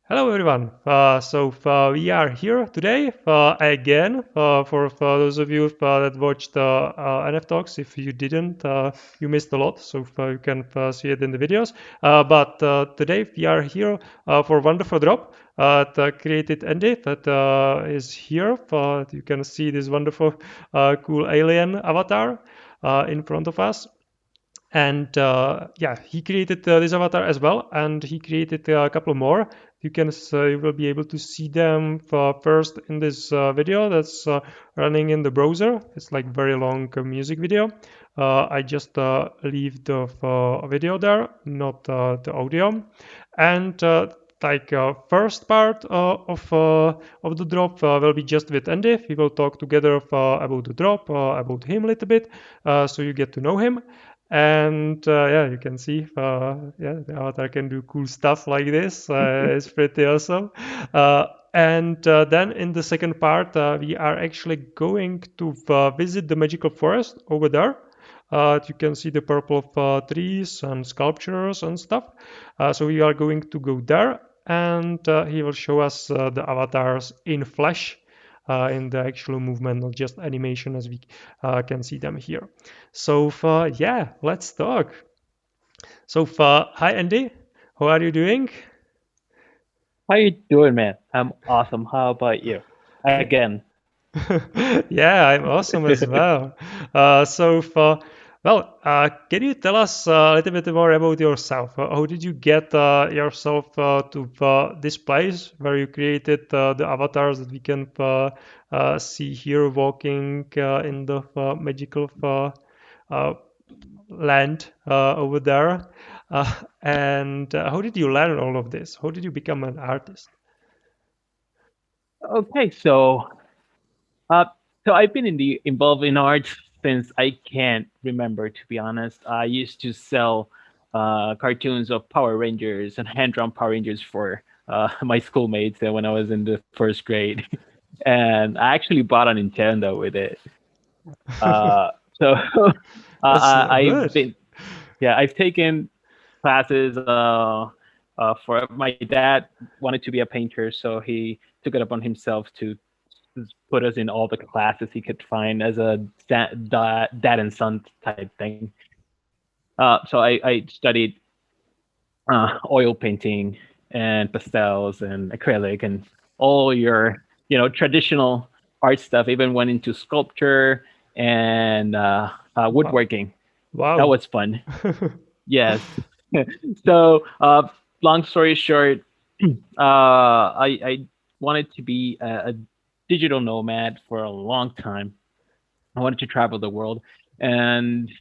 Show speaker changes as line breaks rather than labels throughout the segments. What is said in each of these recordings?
Hello everyone. We are here today again for those of you that watched NF Talks. If you didn't, you missed a lot. You can see it in the videos. But today we are here for wonderful drop that created Andi that is here. You can see this wonderful, cool alien avatar in front of us. And yeah, he created this avatar as well, and he created a couple more. You will be able to see them first in this video that's running in the browser. It's like very long music video. I just leave the video there, not the audio. And first part of the drop will be just with Andy. We will talk together about the drop, about him a little bit, so you get to know him. And yeah, you can see, yeah, the avatar can do cool stuff like this. It's pretty awesome. And then in the second part, we are actually going to visit the magical forest over there. You can see the purple trees and sculptures and stuff. So we are going to go there, and he will show us the avatars in flesh, in the actual movement, not just animation as we can see them here. Yeah, let's talk. Hi Andy, how are you doing?
How you doing, man? I'm awesome. How about you? Again.
Yeah, I'm awesome as well. Can you tell us a little bit more about yourself? How did you get yourself to this place where you created the avatars that we can see here walking in the magical uh, land over there? And how did you learn all of this? How did you become an artist?
Okay, uh, so I've been involved in arts since I can't remember. To be honest, I used to sell cartoons of Power Rangers and hand-drawn Power Rangers for my schoolmates when I was in the first grade, and I actually bought a Nintendo with it. So
That's
I've
good.
been, yeah, I've taken classes. For my dad wanted to be a painter, so he took it upon himself to put us in all the classes he could find as a dad and son type thing. So I studied oil painting and pastels and acrylic and all your traditional art stuff. Even went into sculpture and
Wow.
woodworking. That
Wow.
was fun. Yes. So long story short, I wanted to be a digital nomad for a long time. I wanted to travel the world, and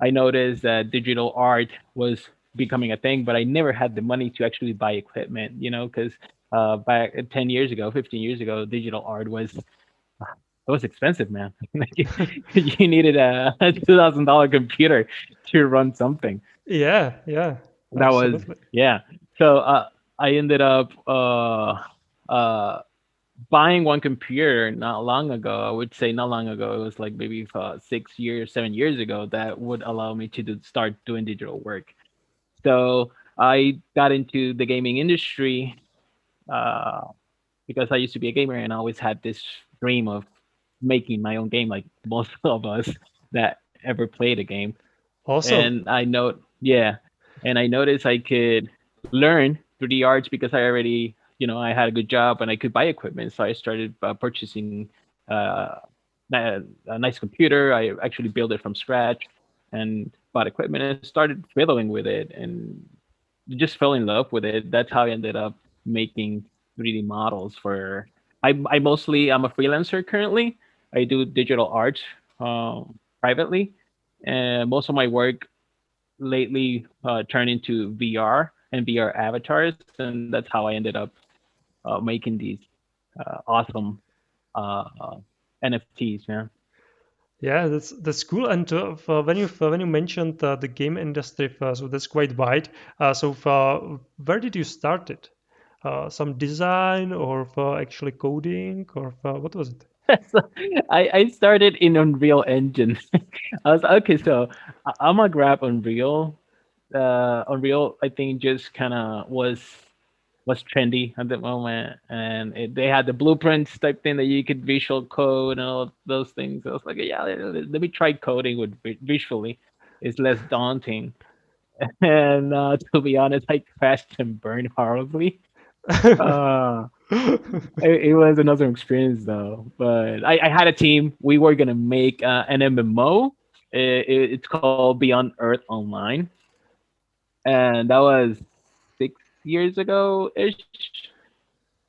I noticed that digital art was becoming a thing, but I never had the money to actually buy equipment. Because back 10 years ago, 15 years ago, digital art was expensive, man. You needed a $2,000 computer to run something.
Yeah, yeah,
That was
absolutely.
yeah. So I ended up uh, buying one computer not long ago. I would say not long ago. It was like maybe 6 years, 7 years ago that would allow me to start doing digital work. So I got into the gaming industry uh, because I used to be a gamer and I always had this dream of making my own game, like most of us that ever played a game.
Awesome.
And yeah, and I noticed I could learn 3D arts because I already, I had a good job and I could buy equipment. So I started purchasing uh, a nice computer. I actually built it from scratch and bought equipment and started fiddling with it and just fell in love with it. That's how I ended up making 3D models for. I'm a freelancer currently. I do digital art privately, and most of my work lately turned into VR and VR avatars, and that's how I ended up making these awesome uh, NFTs, man.
Yeah, that's cool. And when you mentioned the game industry, so that's quite wide. Where did you start it? Some design or for actually coding or what was it?
So I started in Unreal Engine. I was okay, so I'm gonna grab Unreal. Unreal, I think, just kind of was. was trendy at the moment, and they had the blueprints type thing that you could visual code and all those things. I was like, yeah, let me try coding with visually. It's less daunting. And to be honest, I crashed and burned horribly. Uh, it was another experience though. But I had a team. We were gonna make an MMO. It's called Beyond Earth Online, and that was 6 years ago ish.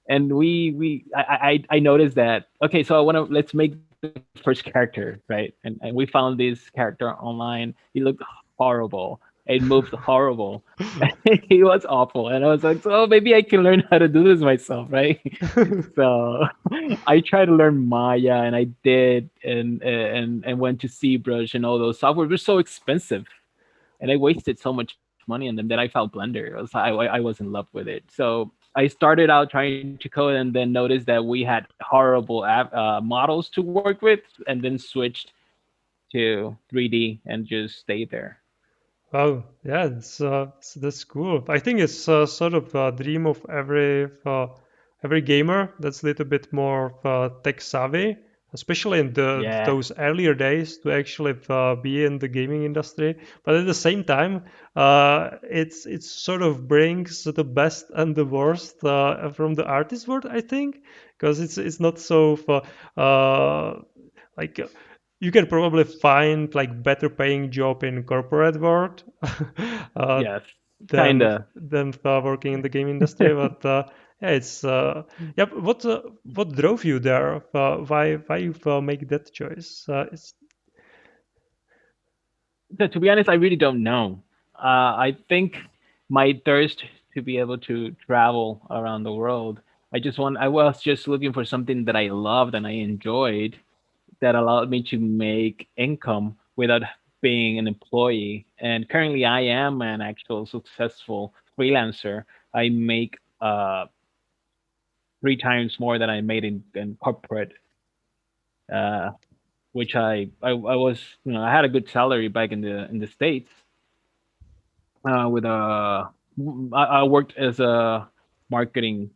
And I noticed that, okay, so I want to, let's make the first character, right? And we found this character online. He looked horrible. It moved horrible. He was awful, and I was like, so maybe I can learn how to do this myself, right? So I tried to learn Maya, and I did, and went to ZBrush, and all those software were so expensive, and I wasted so much money on them that I felt Blender. I was in love with it. So I started out trying to code, and then noticed that we had horrible models to work with, and then switched to 3D and just stayed there.
Oh, yeah, that's cool. I think it's sort of a dream of every gamer that's a little bit more tech savvy, especially in
Yeah.
those earlier days, to actually be in the gaming industry. But at the same time, it sort of brings the best and the worst from the artist world, I think, because it's not so like you can probably find like better paying job in corporate world uh,
Yes.
than
Kinda.
working in the game industry. But yeah, it's yeah. What drove you there? Why you make that choice? It's
So, to be honest, I really don't know. I think my thirst to be able to travel around the world. I was just looking for something that I loved and I enjoyed, that allowed me to make income without being an employee. And currently, I am an actual successful freelancer. I make 3 times more than I made in corporate, uh, which I was, I had a good salary back in the States. With I worked as a marketing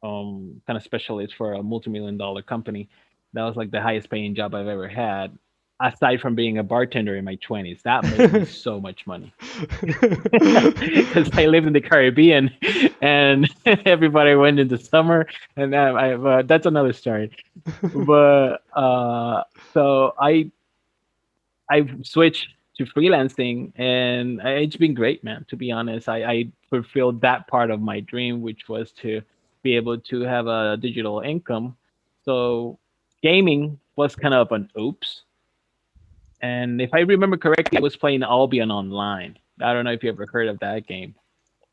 kind of specialist for a multi-million-dollar company. That was like the highest paying job I've ever had, aside from being a bartender in my 20s. That made me so much money because I lived in the Caribbean, and everybody went in the summer, and that's another story. But so I switched to freelancing, and it's been great, man. To be honest, I fulfilled that part of my dream, which was to be able to have a digital income. So gaming was kind of an oops. And if I remember correctly, I was playing Albion Online. I don't know if you ever heard of that game,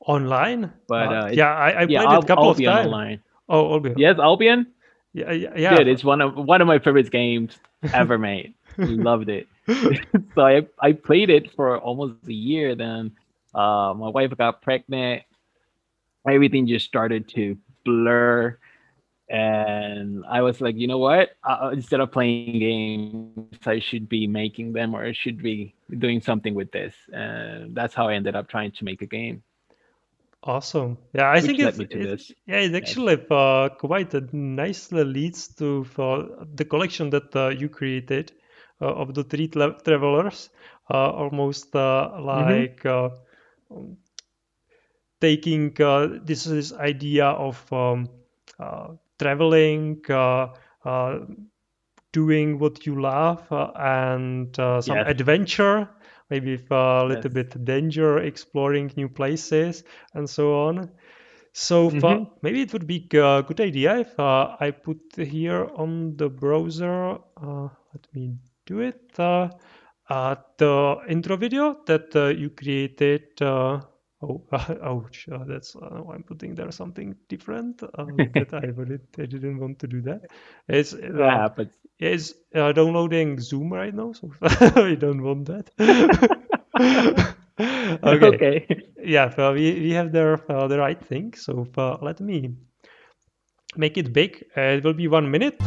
online.
but
Yeah, I
yeah,
played it a couple of
Albion
times.
Online.
Oh, Olbia.
Yes, Albion.
Yeah, yeah, yeah.
Dude, it's one of my favorite games ever made. Loved it. So I played it for almost a year. Then my wife got pregnant. Everything just started to blur, and I was like, you know what? Instead of playing games, I should be making them, or I should be doing something with this. And that's how I ended up trying to make a game,
Awesome. Yeah, I think
which led
it's
me to
it
this.
yeah, it
Yes.
actually quite nicely leads to the collection that you created of the three travelers, almost
Mm-hmm.
like um, taking this idea of traveling, uh, doing what you love, and some
Yes.
adventure, maybe with a
Yes.
little bit danger, exploring new places, and so on. So
Mm-hmm.
maybe it would be a good idea if I put here on the browser, let me do it, the intro video that you created. Oh, ouch, that's I'm putting there something different that I didn't want to do that. It's
That happens.
is downloading Zoom right now, so I don't want that. Okay,
Okay.
yeah, well, we have the right thing. So let me make it big. It will be 1 minute,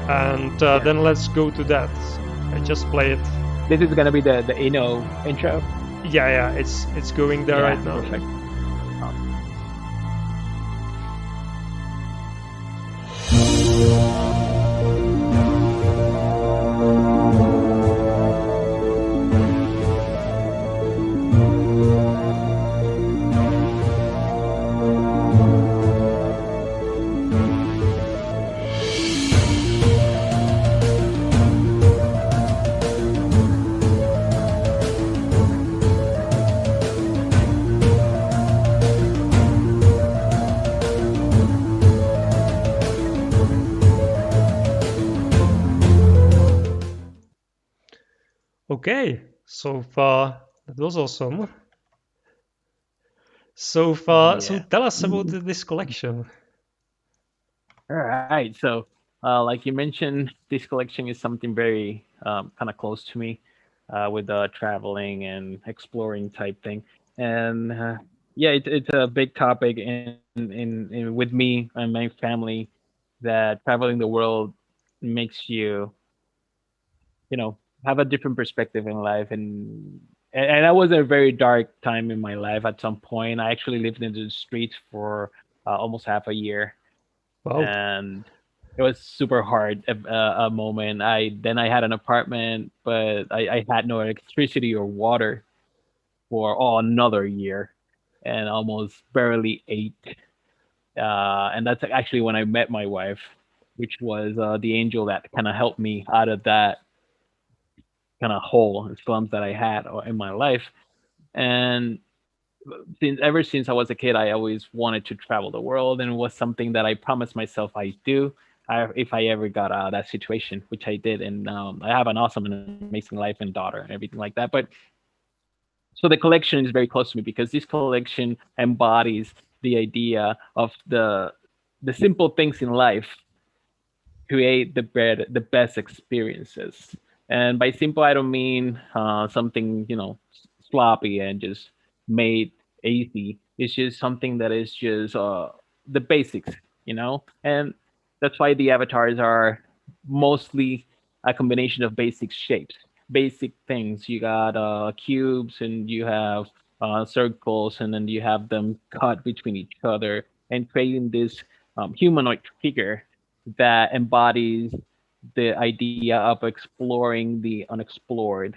and
Sure.
then let's go to that. So I just play it.
This is gonna be the intro.
Yeah, yeah, it's going there
Yeah.
right now.
Perfect. Awesome.
Okay, so that was awesome. So
Yeah.
tell us about this collection.
All right. So, like you mentioned, this collection is something very kind of close to me, with traveling and exploring type thing. And yeah, it's a big topic in with me and my family, that traveling the world makes you, you know, have a different perspective in life. And that was a very dark time in my life. At some point, I actually lived in the streets for almost half a year,
Wow.
and it was super hard, a moment. I had an apartment, but I had no electricity or water for another year, and almost barely ate. And that's actually when I met my wife, which was the angel that kind of helped me out of that kind of hole and slums that I had in my life. And since I was a kid, I always wanted to travel the world, and it was something that I promised myself I do. If I ever got out of that situation, which I did, and I have an awesome and amazing life and daughter and everything like that. But so the collection is very close to me because this collection embodies the idea of the simple things in life create the best experiences. And by simple, I don't mean something, sloppy and just made easy. It's just something that is just the basics, and that's why the avatars are mostly a combination of basic shapes, basic things. You got cubes, and you have circles, and then you have them cut between each other and creating this humanoid figure that embodies the idea of exploring the unexplored.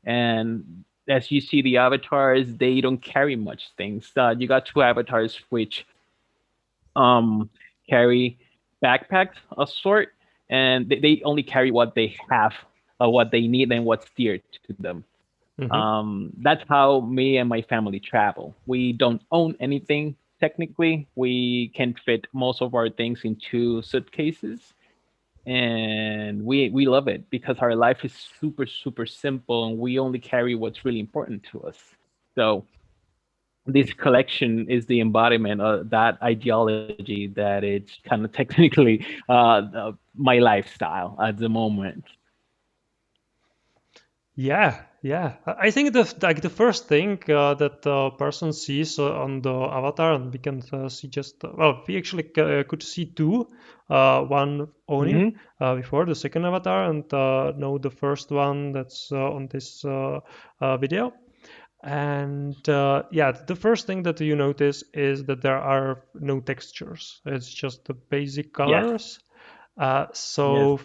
And as you see, the avatars, they don't carry much things. You got two avatars which um, carry backpacks of sort, and they only carry what they have, what they need, and what's dear to them.
Hmm.
That's how me and my family travel. We don't own anything technically. We can fit most of our things in two suitcases, and we love it because our life is super simple, and we only carry what's really important to us. So this collection is the embodiment of that ideology, that it's kind of technically my lifestyle at the moment.
Yeah, yeah. I think the first thing that the person sees on the avatar, and we can see just well, we actually could see two, one only
Hmm.
before the second avatar, and now the first one that's on this video. And yeah, the first thing that you notice is that there are no textures. It's just the basic
Yes.
colors.
Yes.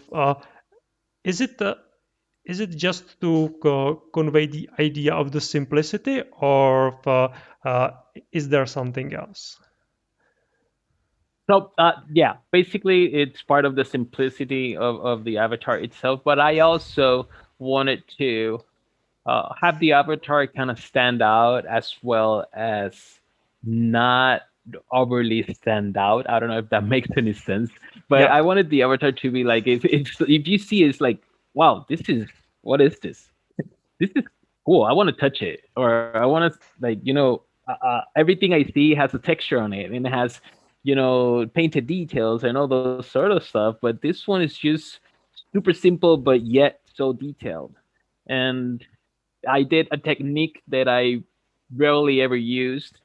Is it is it just to convey the idea of the simplicity, or uh, is there something else?
So yeah, basically it's part of the simplicity of the avatar itself, but I also wanted to have the avatar kind of stand out, as well as not overly stand out. I don't know if that makes any sense, but
Yeah.
I wanted the avatar to be like, if you see it's like, wow, this is, what is this? This is cool. I want to touch it, or I want to, like, everything I see has a texture on it, and it has, painted details and all those sort of stuff. But this one is just super simple, but yet so detailed. And I did a technique that I rarely ever used,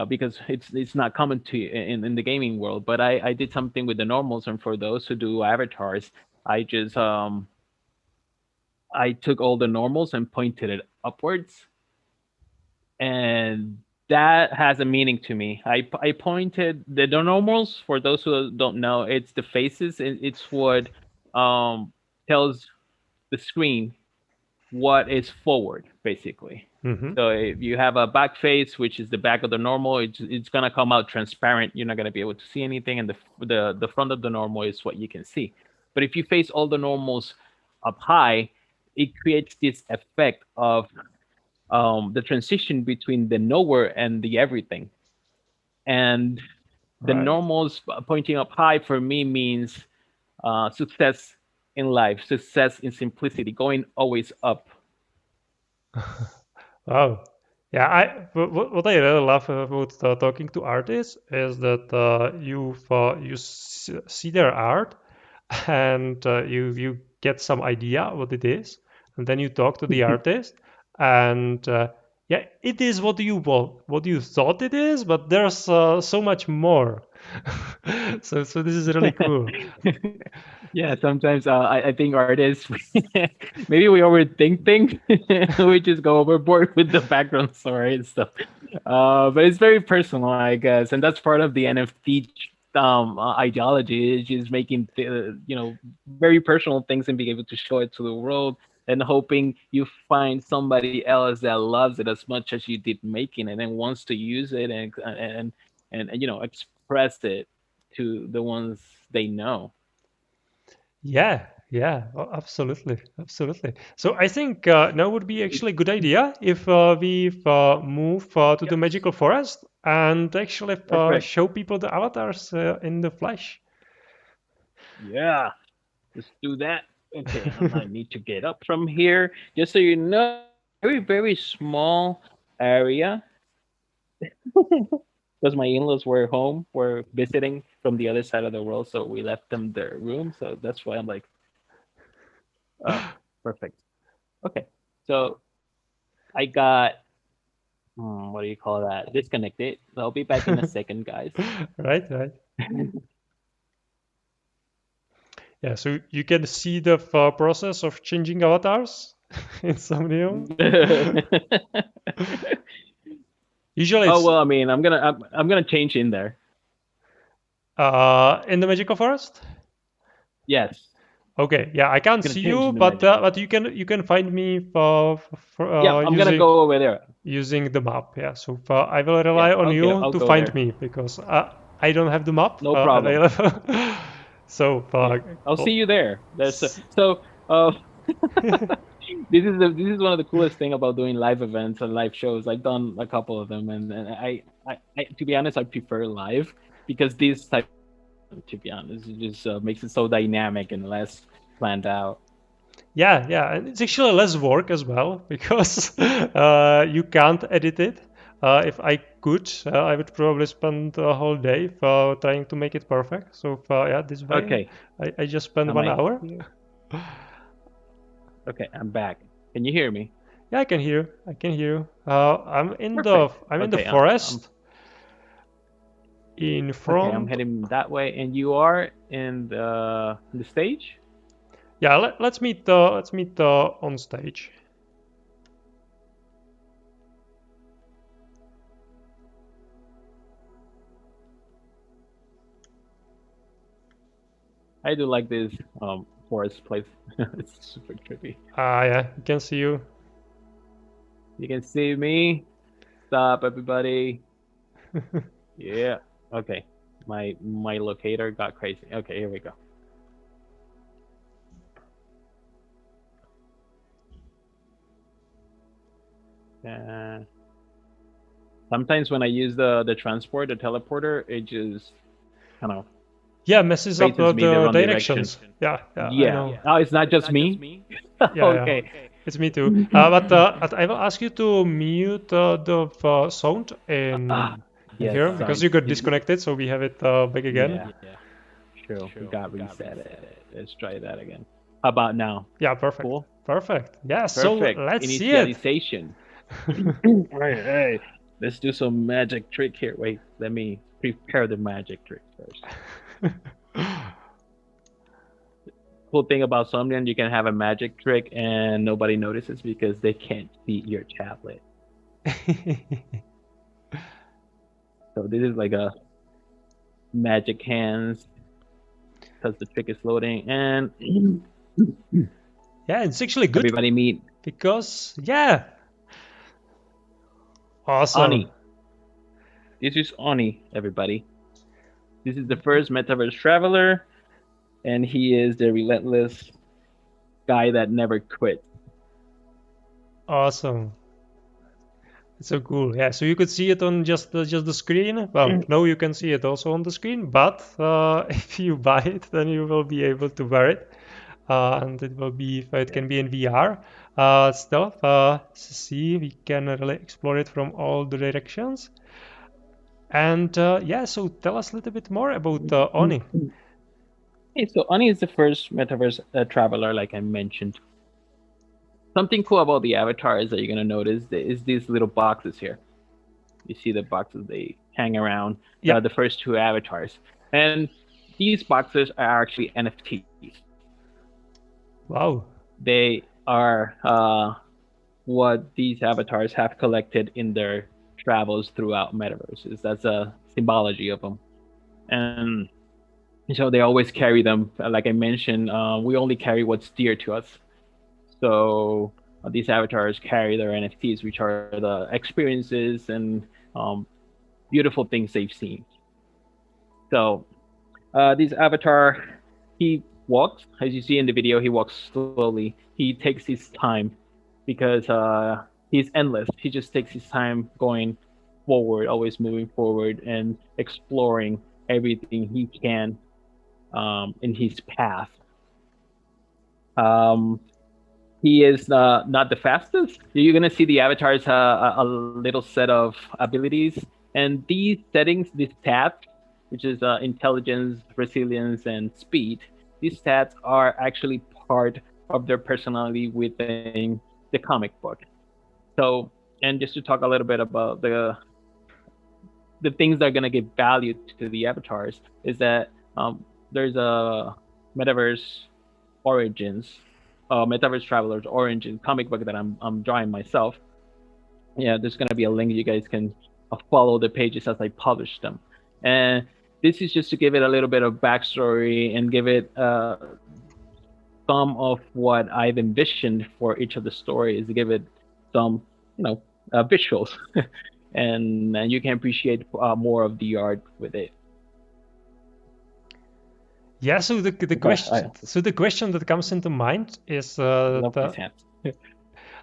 because it's not common to in the gaming world. But I did something with the normals, and for those who do avatars, I just I took all the normals and pointed it upwards, and that has a meaning to me. I pointed the normals, for those who don't know, it's the faces. It's what um, tells the screen what is forward, basically.
Hmm.
So if you have a back face, which is the back of the normal, it's gonna come out transparent. You're not gonna be able to see anything, and the front of the normal is what you can see. But if you face all the normals up high, it creates this effect of the transition between the nowhere and the everything. And the
Right.
normals pointing up high for me means success in life, success in simplicity, going always up.
Wow. Yeah, what I really love about talking to artists is that see their art and you get some idea what it is, and then you talk to the artist, and yeah, it is what you thought it is, but there's so much more. So this is really cool.
Yeah, sometimes I think artists maybe we overthink things. We just go overboard with the background story and stuff. But it's very personal, I guess, and that's part of the NFT ideology is just making very personal things and being able to show it to the world and hoping you find somebody else that loves it as much as you did making it and wants to use it and express it to the ones they know.
Yeah, yeah, absolutely, absolutely. So I think now would be actually a good idea if we move to the
Yes.
magical forest and actually
Perfect.
show people the avatars in the flesh.
Yeah. Let's do that. Okay, I need to get up from here. Just so you know, very, very small area because my in-laws were visiting from the other side of the world, so we left them their room. So that's why I'm like, oh, perfect. Okay, so I got what do you call that? Disconnected. I'll be back in a second, guys.
Right, right. Yeah, so you can see the process of changing avatars in Somnium. Usually
Oh
it's
well, I mean, I'm gonna change in there.
in the magical forest.
Yes,
Okay, yeah, I can't
gonna
see
change
you,
in the magical.
but you can find me
Yeah, I'm gonna
using
go over there.
the map. Yeah, so I will
Yeah,
rely on
okay,
you
I'll
to
go
find
there.
me because I don't have the map
No problem.
available. So
Yeah, I'll see
well,
you there. There's
s-
so this is one of the coolest thing about doing live events and live shows. I've done a couple of them, and I to be honest, I prefer live because this type, to be honest, it just makes it so dynamic and less planned out.
yeah, yeah, and it's actually less work as well because you can't edit it. If I could, I would probably spend a whole day trying to make it perfect. So yeah, this way
Okay,
I just spend
am
one
I
hour.
here? Okay, I'm back. Can you hear me?
Yeah, I can hear. I can hear you.
Perfect.
I'm in the
Okay,
forest in
okay. I'm
front.
heading that way, and you are in the stage.
Yeah, let's meet on stage.
I do like this forest place. It's super trippy.
Ah, yeah, you can see you.
You can see me. Stop, everybody. Yeah. Okay. My locator got crazy. Okay, here we go. Uh, Sometimes when I use the transport, the teleporter, it just kind of
Yeah, messes up
faces me the
the
wrong direction.
directions. Yeah, yeah, I
Yeah.
know.
Oh, it's not just me.
Yeah, yeah.
Okay.
It's me too. But I will ask you to mute the sound
Ah,
in
yes.
here because you got
Is it-
disconnected, so we have it back again.
yeah. True. We got reset it. Let's try that again. How about now?
Yeah, perfect.
Cool.
Perfect. Yeah, so
Perfect.
let's see it.
Initialization. Hey, let's do some magic trick here. Wait, let me prepare the magic trick first. Cool thing about Somnium, you can have a magic trick and nobody notices because they can't see your tablet. So this is like a magic hands because the trick is loading and
Yeah, it's actually good
everybody meet
because, yeah, awesome.
Ani. This is Ani, everybody. This is the first metaverse traveler, and he is the relentless guy that never quit.
Awesome. It's so cool. Yeah, so you could see it on just the screen. Well, no, you can see it also on the screen, but if you buy it, then you will be able to wear it. and it can be in VR. Still, see, we can really explore it from all the directions. And yeah, so tell us a little bit more about Oni.
Okay, so Ani is the first metaverse traveler, like I mentioned. Something cool about the avatars that you're gonna notice is these little boxes here. You see the boxes they hang around
Yeah.
the first two avatars, and these boxes are actually NFTs.
Wow.
They are what these avatars have collected in their travels throughout metaverses. That's a symbology of them, and so they always carry them. Like I mentioned, we only carry what's dear to us. So these avatars carry their NFTs, which are the experiences and um, beautiful things they've seen. So this avatar, he walks, as you see in the video, he walks slowly. He takes his time because he's endless. He just takes his time going forward, always moving forward and exploring everything he can in his path. Um, he is not the fastest. You're gonna see the avatars a little set of abilities, and these settings, these stats, which is intelligence, resilience, and speed. These stats are actually part of their personality within the comic book. So, and just to talk a little bit about the things that are gonna give value to the avatars is that there's a metaverse origins Metaverse Traveler's Origin comic book that I'm drawing myself. Yeah, there's gonna be a link. You guys can follow the pages as I publish them. And this is just to give it a little bit of backstory and give it some of what I've envisioned for each of the stories. Give it some, visuals, and you can appreciate more of the art with it.
Yeah, so the question that comes into mind is
Love these hands.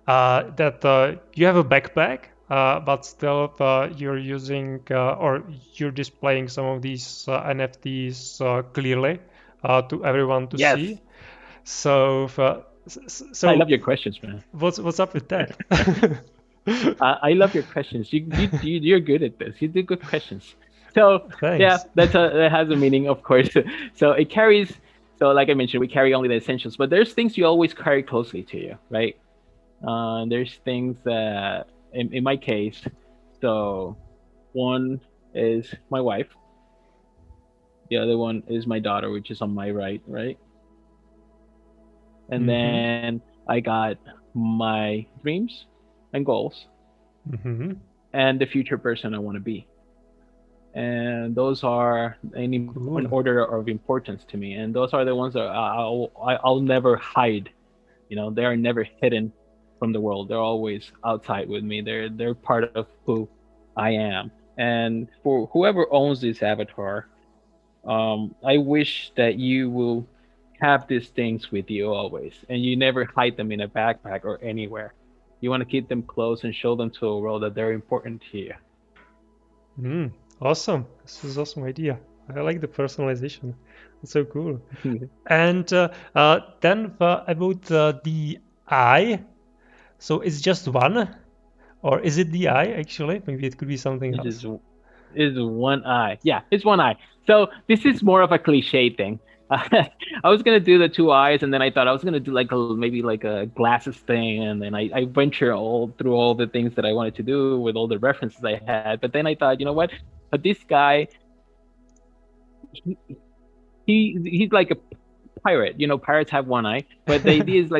that you have a backpack, but still you're using or you're displaying some of these NFTs clearly to everyone to
Yes,
see. So,
I love your questions, man.
what's up with that?
I love your questions. You're good at this. You do good questions. So yeah,
Thanks.
that has a meaning, of course. So it carries. So like I mentioned, we carry only the essentials, but there's things you always carry closely to you, right? There's things that, in my case, so one is my wife. The other one is my daughter, which is on my right? And then I got my dreams and goals and the future person I want to be. And those are in order of importance to me. And those are the ones that I'll never hide. They are never hidden from the world. They're always outside with me. They're part of who I am. And for whoever owns this avatar, I wish that you will have these things with you always, and you never hide them in a backpack or anywhere. You want to keep them close and show them to the world that they're important to you.
Awesome. This is awesome idea. I like the personalization. It's so cool. And then about the eye. So it's just one, or is it the eye actually? Maybe it could be something
It
else.
is one eye. Yeah, it's one eye. So this is more of a cliche thing. I was gonna do the two eyes, and then I thought I was gonna do maybe like a glasses thing, and then I venture all through all the things that I wanted to do with all the references I had. But then I thought, you know what? But this guy, he's like a pirate. Pirates have one eye, but the idea is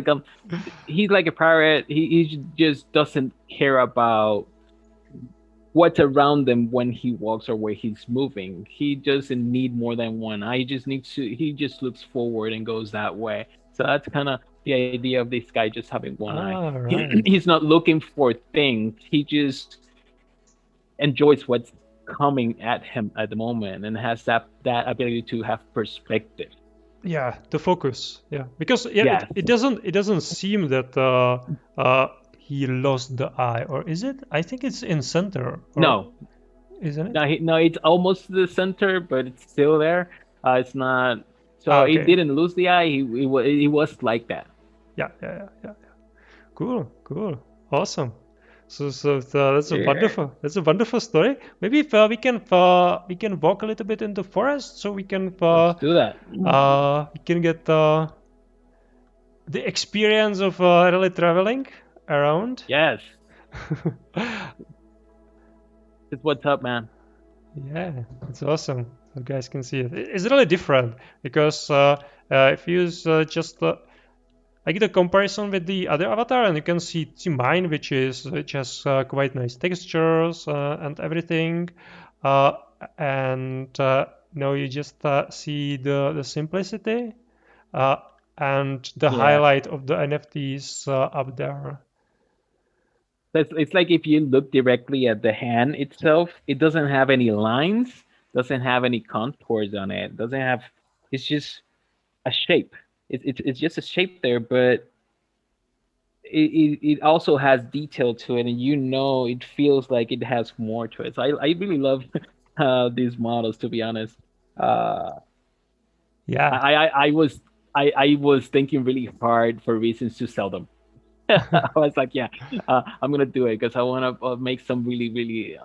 he's like a pirate. He just doesn't care about what's around them when he walks or where he's moving. He doesn't need more than one eye. He just looks forward and goes that way. So that's kind of the idea of this guy just having one eye.
Right.
He's not looking for things. He just enjoys what's coming at him at the moment and has that ability to have perspective.
Yeah, the focus. Yeah, because
Yes.
it doesn't seem that he lost the eye, or is it? I think it's in center.
No,
isn't it?
no, it's almost the center, but it's still there. It's not So it
Okay.
didn't lose the eye. It was like that.
Yeah. Cool. Awesome. That's a
Yeah.
wonderful story. Maybe if, we can walk a little bit in the forest, so
Let's do that.
we can get the experience of really traveling around.
Yes. It's what's up, man.
Yeah, it's awesome. You guys can see it. It's really different because if you use just I get a comparison with the other avatar, and you can see mine, which has quite nice textures and everything, uh, and now you just see the simplicity uh, and the
Yeah.
highlight of the NFTs up there.
It's like if you look directly at the hand itself, it doesn't have any lines, doesn't have any contours on it, doesn't have. It's just a shape. It's just a shape there, but it also has detail to it, and it feels like it has more to it. So I really love these models, to be honest. Uh,
Yeah,
I was thinking really hard for reasons to sell them. I was like, yeah, I'm gonna do it because I want to make some really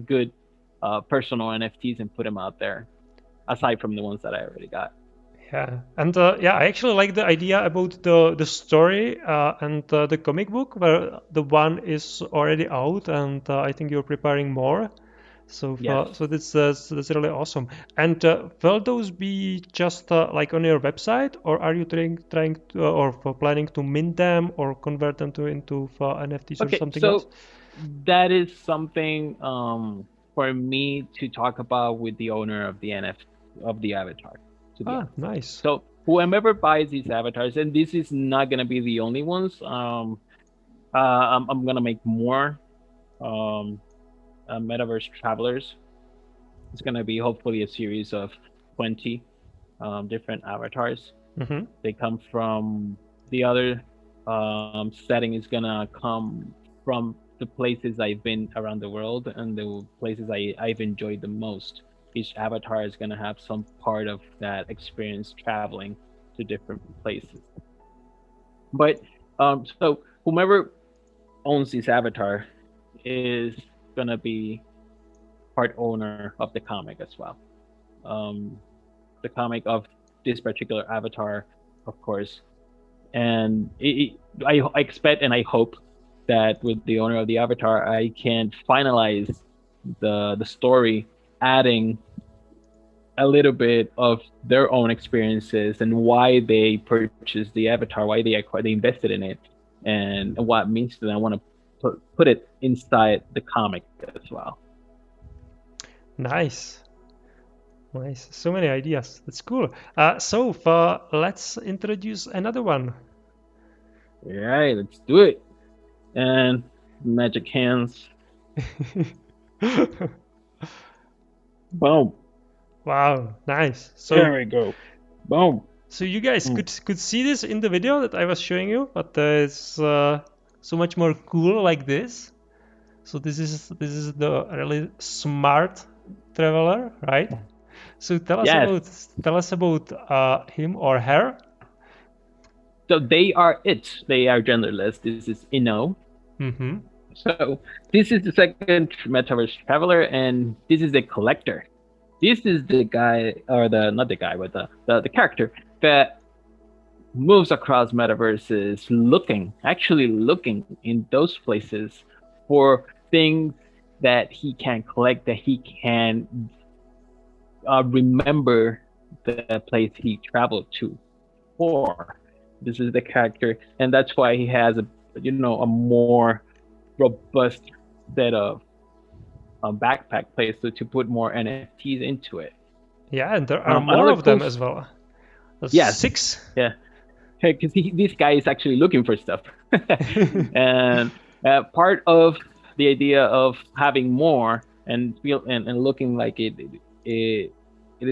good personal NFTs and put them out there, aside from the ones that I already got.
yeah, and yeah, I actually like the idea about the story and the comic book where the one is already out, and I think you're preparing more.
Yes.
So that's really awesome. And will those be just like on your website, or are you trying to, or for planning to mint them or convert them to into NFTs or
Okay,
something else?
so that is something for me to talk about with the owner of the NFT of the avatar, to be
Ah,
honest.
nice.
So whoever buys these avatars, and this is not gonna be the only ones. I'm gonna make more um, metaverse travelers. It's gonna be hopefully a series of 20 different avatars.
Mm-hmm.
They come from the other setting is gonna come from the places I've been around the world and the places I've enjoyed the most. Each avatar is gonna have some part of that experience traveling to different places. But so whomever owns this avatar is gonna be part owner of the comic as well. Um, the comic of this particular avatar, of course, and I expect and I hope that with the owner of the avatar, I can finalize the story, adding a little bit of their own experiences and why they purchased the avatar, why they invested in it, and what it means to them. I want to put it inside the comic as well.
Nice. Nice. So many ideas. That's cool. Let's introduce another one.
All right, let's do it. And magic hands. Boom.
Wow, nice.
There we go. Boom.
So you guys
Mm.
could see this in the video that I was showing you, but it's so much more cool like this. So this is the really smart traveler, right? So
Yes.
tell us about him or her.
So they are it. They are genderless. This is Ino.
Mm-hmm.
So this is the second metaverse traveler, and this is the collector. This is the guy, or the not the guy, but the character that moves across metaverses, actually looking in those places for things that he can collect, that he can remember the place he traveled to for. This is the character, and that's why he has a more robust set of backpack place to put more NFTs into it.
Yeah, and there are more
Another
of
cool,
them as well. There's
yes,
6.
yeah, because this guy is actually looking for stuff, and part of the idea of having more and feel and looking like it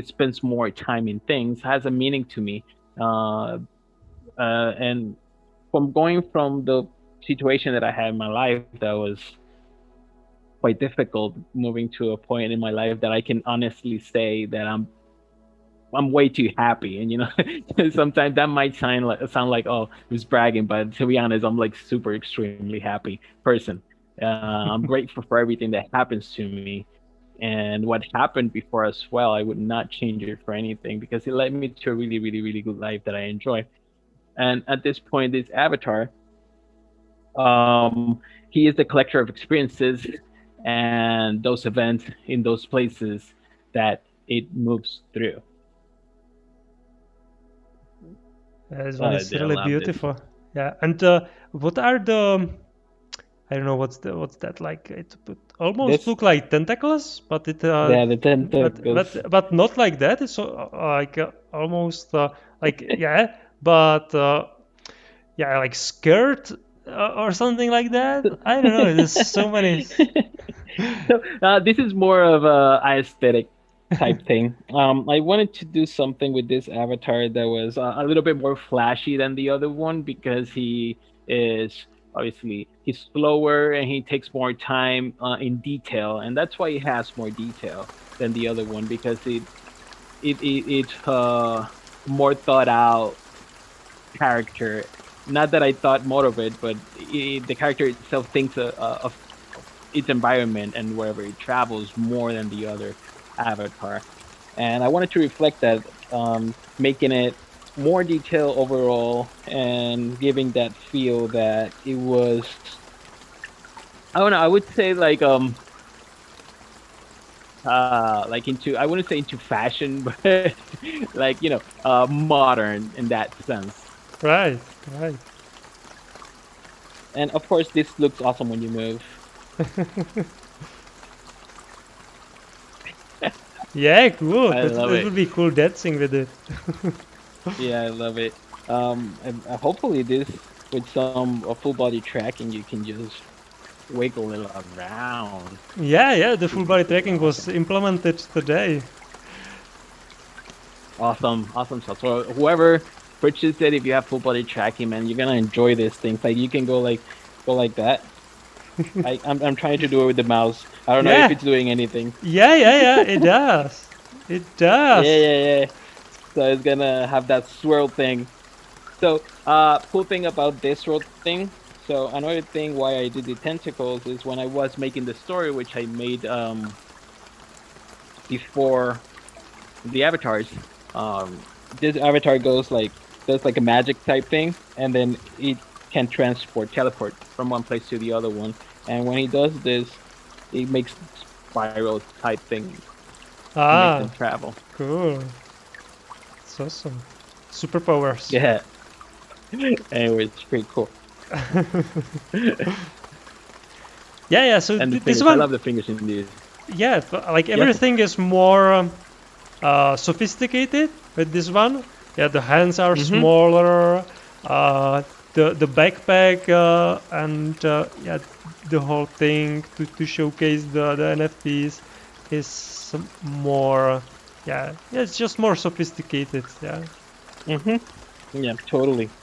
spends more time in things has a meaning to me, and from going from the situation that I had in my life that was quite difficult, moving to a point in my life that I can honestly say that I'm I'm way too happy, and sometimes that might sound like, oh, he's bragging, but to be honest, I'm like super extremely happy person. I'm grateful for everything that happens to me, and what happened before as well. I would not change it for anything because it led me to a really, really, really good life that I enjoy. And at this point, this avatar, he is the collector of experiences and those events in those places that it moves through.
This one
Oh,
is
dude, I
really
love this.
beautiful. Yeah, and what are the I don't know what's that like? It almost
This,
look like tentacles, but it
yeah, the tentacles.
but not like that. It's like almost like yeah, but yeah, like skirt or something like that. I don't know. There's so many.
So this is more of a aesthetic type thing. I wanted to do something with this avatar that was a little bit more flashy than the other one because he is obviously he's slower and he takes more time in detail, and that's why he has more detail than the other one because it's more thought out character. Not that I thought more of it, but the character itself thinks of its environment and wherever it travels more than the other avatar. And I wanted to reflect that, making it more detail overall and giving that feel that it was. I don't know. I would say like into, I wouldn't say into fashion, but like modern in that sense.
Right, right.
And of course, this looks awesome when you move.
Yeah, cool.
I love
It
it.
would be cool dancing with it.
Yeah, I love it. And hopefully this with some full body tracking, you can just wiggle it around.
Yeah, yeah. The full
Should be
body
pretty
tracking was
awesome.
implemented today.
Awesome, awesome stuff. So whoever purchased it, if you have full body tracking, man, you're gonna enjoy this thing. Like you can go like that. I'm trying to do it with the mouse. I don't know if
Yeah,
it's doing anything.
yeah, yeah, yeah. It does. It
Yeah,
does.
yeah, yeah. So it's gonna have that swirl thing. So, cool thing about this swirl thing. So another thing why I did the tentacles is when I was making the story, which I made before the avatars. This avatar does like a magic type thing, and then it can teleport from one place to the other one. And when he does this, it makes spiral type thing to make them
Ah,
travel.
cool. It's awesome. Superpowers.
Yeah. Anyway, it's pretty cool.
Yeah, yeah. So
And the
this
fingers, I
one,
love the fingers in these.
yeah, like
Yes.
everything is more sophisticated with this one. Yeah, the hands are
Mm-hmm.
smaller. Uh, the backpack and yeah, the whole thing to showcase the NFTs is more. Yeah, yeah, it's just more sophisticated. Yeah.
Mm-hmm. Yeah, totally.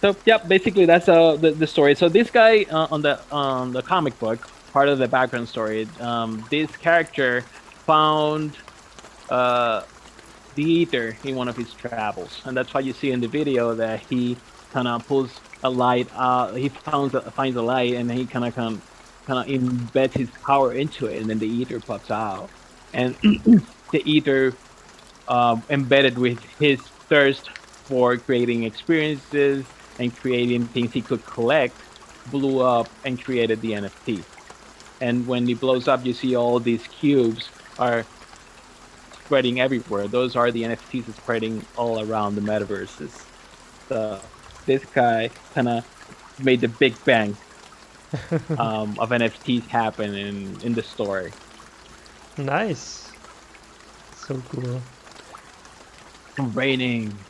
So yeah, basically that's the story. So this guy on the comic book, part of the background story, this character found uh the ether in one of his travels, and that's why you see in the video that he kind of pulls a light. He finds a light, and he kind of embeds his power into it, and then the ether pops out, and the ether embedded with his thirst for creating experiences and creating things he could collect, blew up and created the NFT. And when it blows up, you see all these cubes are spreading everywhere. Those are the NFTs spreading all around the metaverses. So this guy kind of made the big bang of NFTs happen in the story.
Nice. So cool.
Raining.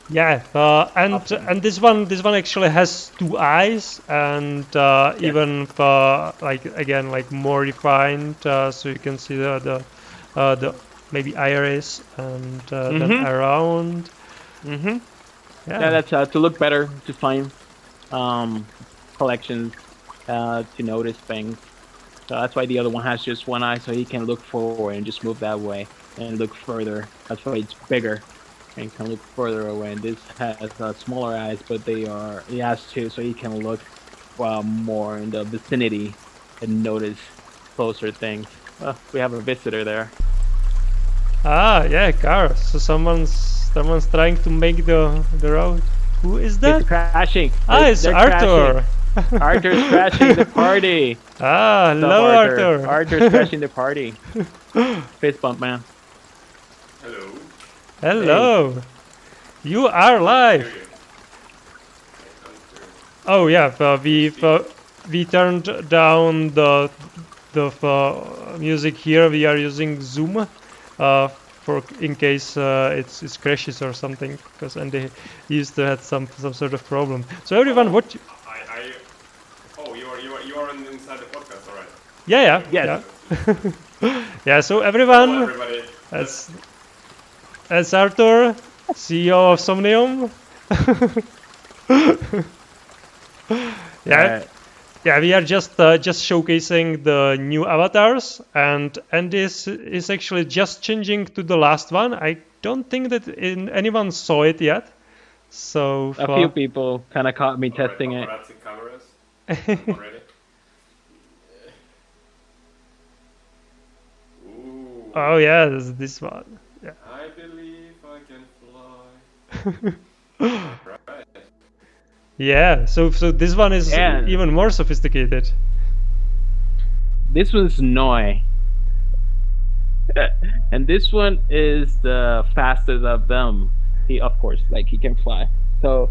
Yeah,
Awesome.
and this one actually has two eyes and
Yes.
even like again like more refined, so you can see the maybe iris and then
Mm-hmm.
around.
Mm-hmm. Yeah,
Yeah,
that's to look better, to find um, collections, to notice things. So that's why the other one has just one eye, so he can look forward and just move that way and look further. That's why it's bigger and can look further away. And this has smaller eyes, but he has two, so he can look more in the vicinity and notice closer things. We have a visitor there.
Ah, yeah, car. So someone's trying to make the road. Who is that?
It's crashing.
Ah, it's
They're
Arthur.
crashing. Arthur's crashing the party.
Ah,
What's up,
hello, Arthur.
Arthur's crashing the party. Fist bump, man.
Hello.
Hello. Hey. You are live. Oh yeah, we turned down the music here. We are using Zoom for in case it's crashes or something, because Andy used to have some sort of problem. So everyone, what?
Oh, you are inside the podcast, all right?
Yeah.
Yes.
Yeah. Yeah. So everyone,
hello, everybody.
That's Arthur, CEO of Somnium. Yeah. Yeah, we are just showcasing the new avatars, and this is actually just changing to the last one. I don't think that anyone saw it yet. So
a few people kind of caught me testing it.
Cameras already. Ooh.
Oh yeah, this one. Yeah.
I believe I can fly. Right.
Yeah. So this one is even more sophisticated.
This one's Noi. And this one is the fastest of them. Of course, he can fly. So,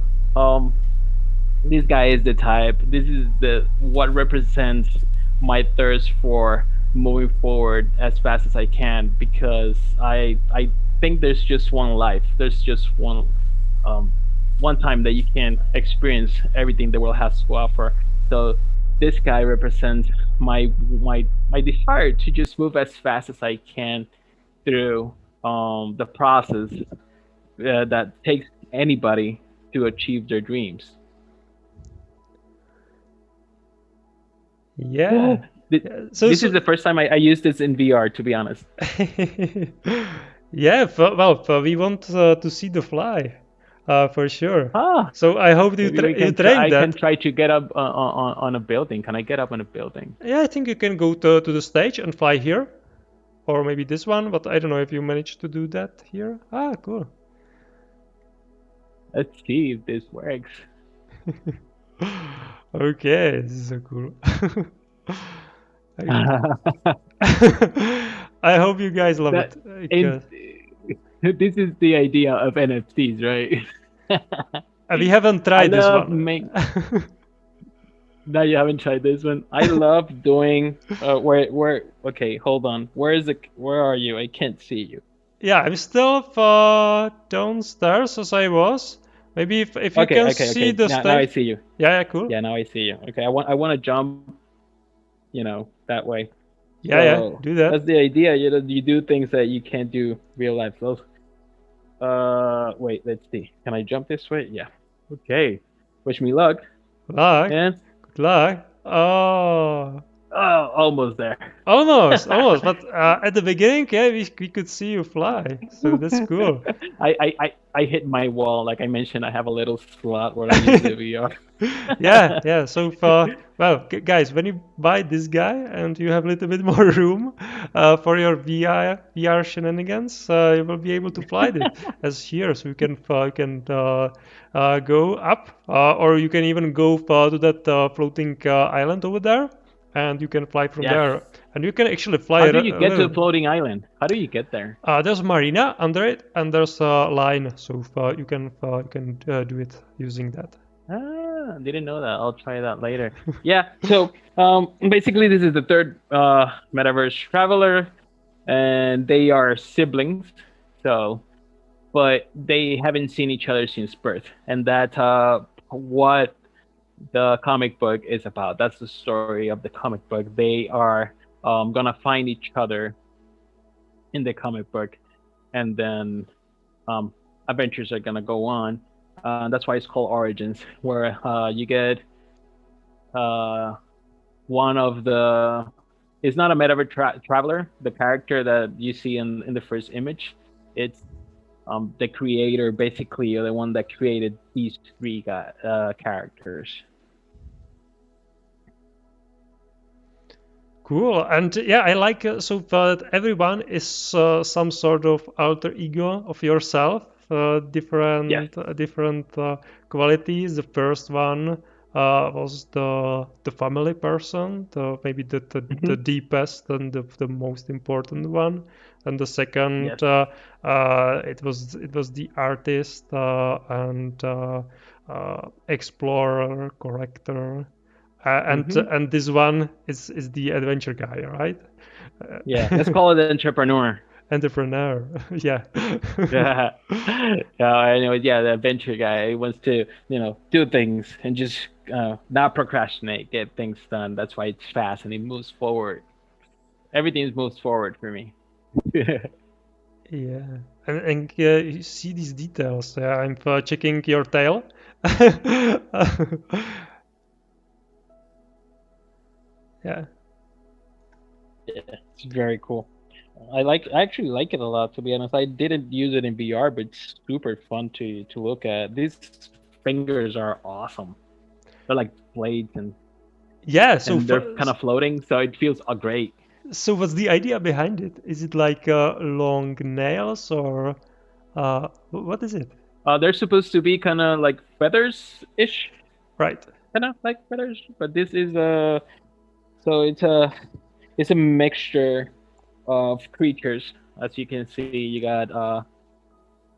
this guy is the type. This is what represents my thirst for moving forward as fast as I can, because I think there's just one life. There's just one time that you can experience everything the world has to offer. So this guy represents my desire to just move as fast as I can through the process that takes anybody to achieve their dreams.
Yeah.
So this is the first time I used this in VR, to be honest.
Yeah, we want to see the fly, for sure. So I hope you trained that.
I can try to get up on a building. Can I get up on a building?
Yeah, I think you can go to the stage and fly here, or maybe this one. But I don't know if you managed to do that here. Ah, cool.
Let's see if this works.
Okay, this is so cool. I hope you guys love it.
This is the idea of NFTs, right?
We haven't tried this one.
No, you haven't tried this one. I love doing where okay, hold on. Where are you? I can't see you.
Yeah, I'm still downstairs as I was. Maybe if you can see the stage.
Now I see you.
Yeah, cool.
Yeah, now I see you. Okay, I want to jump, that way.
Yeah, do that.
That's the idea. You do things that you can't do real life. So, wait, let's see. Can I jump this way? Yeah. Okay. Wish me luck.
Luck.
And
good luck. Oh,
almost there.
Almost. But at the beginning, yeah, we could see you fly. So that's cool.
I hit my wall. Like I mentioned, I have a little slot where I use the VR.
Yeah. So guys, when you buy this guy and you have a little bit more room for your VR shenanigans, you will be able to fly it as here. So you can go up, or you can even go to that floating island over there, and you can fly from there. And you can actually fly.
How do you get to the floating island? How do you get there?
There's a marina under it, and there's a line, so you can do it using that.
Didn't know that. I'll try that later. Yeah. So basically, this is the third metaverse traveler, and they are siblings. So, but they haven't seen each other since birth, and that's what the comic book is about. That's the story of the comic book. They are gonna find each other in the comic book, and then adventures are gonna go on. That's why it's called Origins, where you get one of the it's not a metaverse traveler. The character that you see in the first image, it's the creator, basically, or the one that created these three characters.
Cool. And yeah, I like so that everyone is some sort of alter ego of yourself,
Yes.
different qualities. The first one was the family person, maybe the
Hmm.
deepest and the most important one. And the second,
Yes.
it was the artist and explorer, corrector.
Hmm.
And this one is the adventure guy, right?
Yeah. Let's call it entrepreneur.
Entrepreneur. Yeah.
Yeah. Yeah. Anyway, yeah, the adventure guy wants to, do things and just not procrastinate, get things done. That's why it's fast and it moves forward. Everything moves forward for me.
Yeah. And you see these details. Yeah, I'm checking your tail. Yeah.
Yeah, it's very cool. I actually like it a lot, to be honest. I didn't use it in VR, but it's super fun to look at. These fingers are awesome. They're like blades
Yeah.
and they're kind of floating, so it feels great.
So what's the idea behind it? Is it like long nails or what is it?
They're supposed to be kind of like feathers ish,
Right.
kind of like feathers, but this is so it's a mixture of creatures. As you can see, you got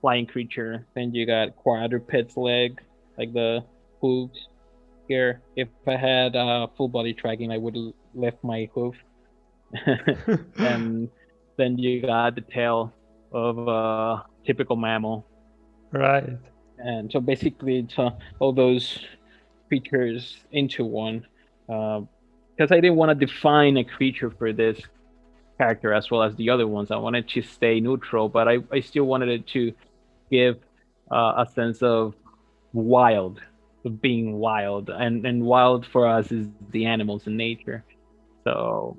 flying creature, then you got quadruped's leg, like the hooves here. If I had full body tracking, I would lift my hoof. And then you got the tail of a typical mammal.
Right.
And so basically, it's all those creatures into one. Because I didn't want to define a creature for this character as well as the other ones. I wanted to stay neutral, but I still wanted it to give a sense of wild, of being wild, and wild for us is the animals in nature. So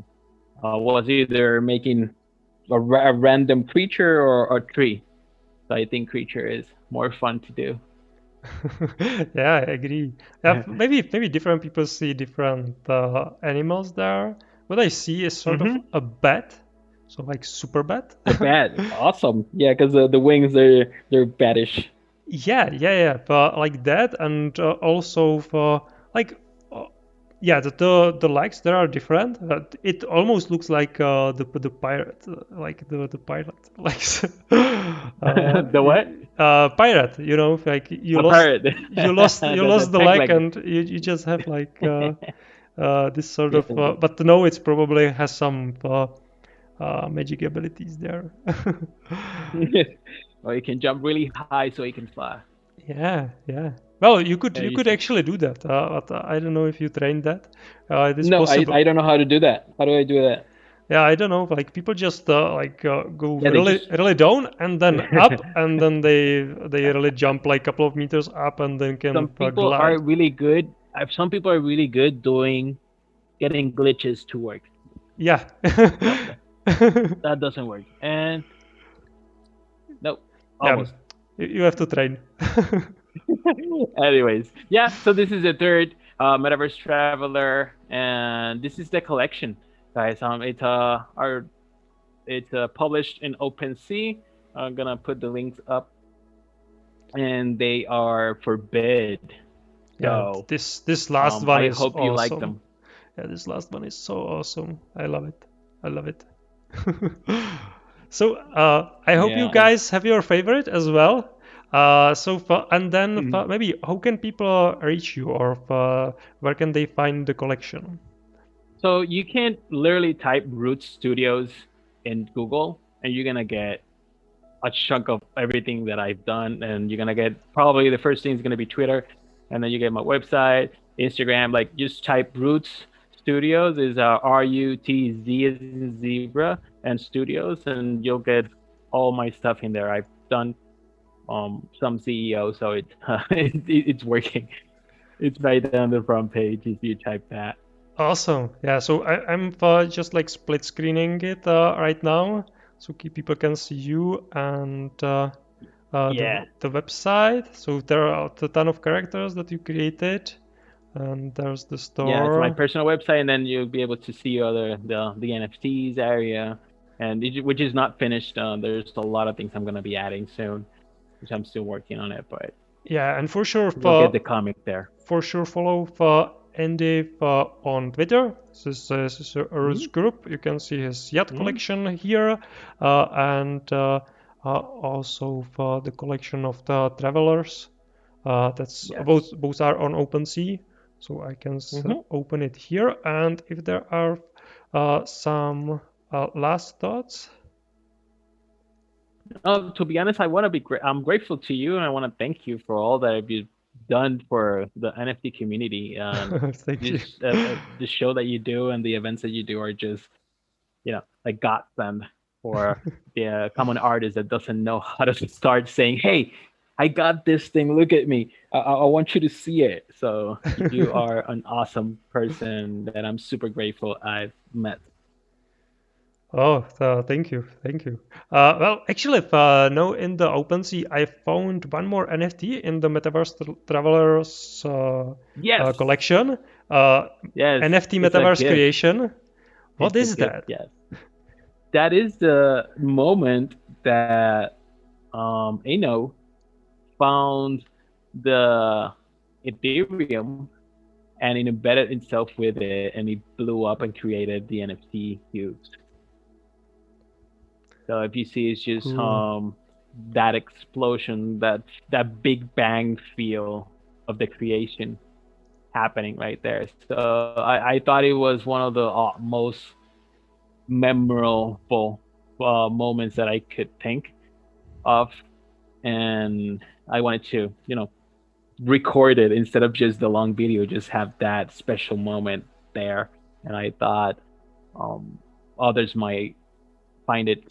was either making a random creature or a tree. So I think creature is more fun to do.
Yeah, I agree. Maybe different people see different animals there. What I see is sort of
Hmm.
a bat, so like super bat.
A bat, awesome. Yeah, because the wings they're batish.
Yeah. But like that, and also for like, uh, yeah, the legs there are different. It almost looks like the pirate, like the pilot, like
The what?
pirate. You know, like you
A
lost
parrot.
you
The
lost the
peg
leg,
leg.
and you just have like this sort
Yes.
of. But no, it's probably has some magic abilities there.
Or you can jump really high so you can fly.
Yeah. Well, you could
Yeah,
you
you
could
see.
actually do that, but I don't know if you trained that. It is
No, I
possible.
I don't know how to do that. How do I do that?
Yeah, I don't know. Like people just like go
Yeah, they
really
just.
really down and then up, and then they really jump like a couple of meters up and then can
Some people are
glide.
really good. Some people are really good doing getting glitches to work.
Yeah.
Nope, that doesn't work. And nope,
Yeah.
almost.
You have to train.
Anyways, yeah. So this is the third Metaverse Traveler, and this is the collection, guys. It's published in OpenSea. I'm gonna put the links up, and they are for bid.
Yeah,
So
this last one
I
is
hope you like
awesome.
them.
Yeah, this last one is so awesome. I love it. I love it. So I hope you
Yeah.
guys have your favorite as well. And then
Mhm.
maybe how can people reach you, or where can they find the collection?
So you can literally type Root Studios in Google, and you're gonna get a chunk of everything that I've done, and you're gonna get probably the first thing is gonna be Twitter, and then you get my website, Instagram. Like just type Roots Studios is RUTZ as in zebra and Studios, and you'll get all my stuff in there. I've done some CEO, so it's working. It's right there on the front page if you type that.
Awesome. Yeah, so I'm just like split screening it right now, so people can see you and
Yeah.
the website. So there are a ton of characters that you created, and there's the
Yeah, it's my
store.
personal website, and then you'll be able to see the NFTs area, and which is not finished. There's a lot of things I'm gonna be adding soon, which I'm still working on it, but
Yeah, and
you'll get the comic there.
for sure follow Andy on Twitter. This is a Roots
Mhm.
group. You can see his yacht
Mhm.
collection here, and also for the collection of the travelers. That's
Yes.
both are on OpenSea, so I can
Mhm.
open it here. And if there are some last thoughts.
To be honest, I want to be I'm grateful to you, and I want to thank you for all that you've done for the NFT community.
Thank you.
The show that you do and the events that you do are just, like godsend for the common artist that doesn't know how to start saying, "Hey, I got this thing. Look at me. I want you to see it." So you are an awesome person that I'm super grateful I've met.
Oh, thank you, thank you. Well, actually, now in the OpenSea, I found one more NFT in the Metaverse Travelers
Yes,
collection. Uh,
yes,
NFT
it's a
Metaverse
gift.
creation. What
It's a
is
gift.
that?
Yes. That is the moment that Ano found the Ethereum and it embedded itself with it, and it blew up and created the NFT cubes. So if you see, it's just
Cool.
that explosion, that big bang feel of the creation happening right there. So I thought it was one of the most memorable moments that I could think of, and I wanted to, record it instead of just the long video, just have that special moment there. And I thought others might find it,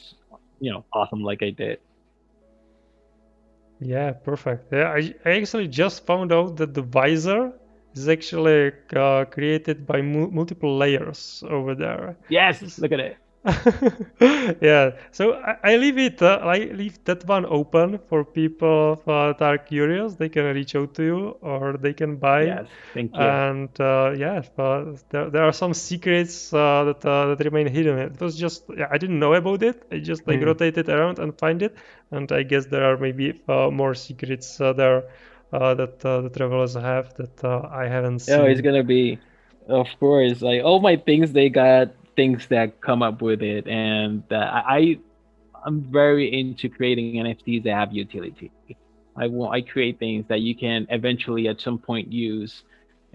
awesome like I did.
Yeah, perfect. Yeah, I actually just found out that the visor is actually created by multiple layers over there.
Yes,
This is-
look at it.
Yeah, so I leave it. I leave that one open for people that are curious. They can reach out to you or they can buy.
Yes, thank you.
And yeah, there are some secrets that remain hidden. It was just yeah, I didn't know about it. I just like rotate it around and find it. And I guess there are maybe more secrets there that the travelers have that I haven't
Oh, it's
seen.
gonna be, of course, like all my things. They got things that come up with it, and I'm very into creating NFTs that have utility. I create things that you can eventually at some point use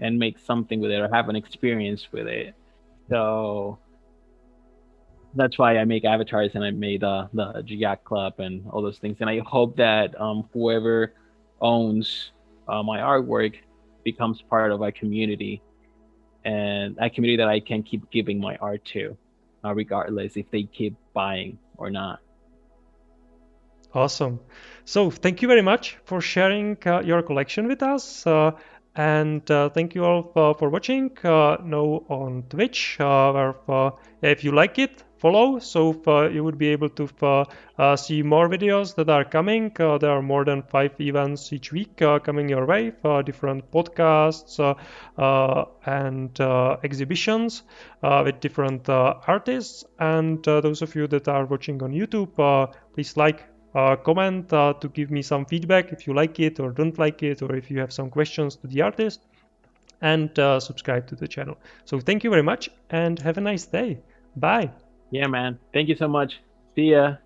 and make something with it or have an experience with it. So that's why I make avatars and I made the Yacht Club and all those things. And I hope that whoever owns my artwork becomes part of a community, and a community that I can keep giving my art to, regardless if they keep buying or not.
Awesome. So thank you very much for sharing your collection with us. And thank you all for watching now on Twitch. Where if you like it, follow so you would be able to see more videos that are coming. There are more than 5 events each week coming your way, different podcasts and exhibitions with different artists. And those of you that are watching on YouTube, please like comment to give me some feedback if you like it or don't like it, or if you have some questions to the artist, and subscribe to the channel. So thank you very much and have a nice day. Bye.
Yeah, man. Thank you so much. See ya.